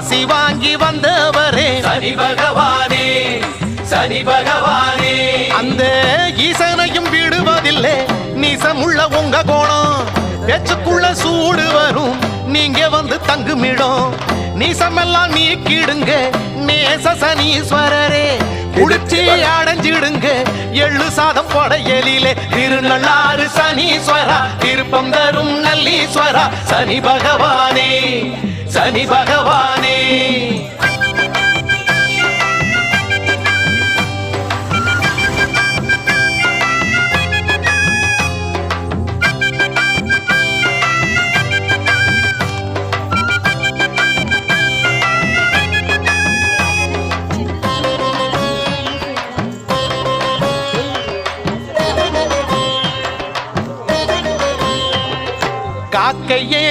ஆசி வாங்கி வந்தவரே சனி பகவானே, சனி பகவானே. அந்த ஈசனையும் விடுவதில்லை நீசமுள்ள உங்க கோணம். பேச்சுக்குள்ள சூடு வரும் நீங்க வந்து தங்குமிடம். நீசமெல்லாம் நீக்கிடுங்க நேச சனீஸ்வரரே. குடிச்சி அடைஞ்சிடுங்க எள்ளு சாதம் படையலிலே. திருநள்ளாறு சனீஸ்வரா திருப்பம் தரும் நல்லீஸ்வரா. சனி பகவானே, சனி பகவானே. காக்கையே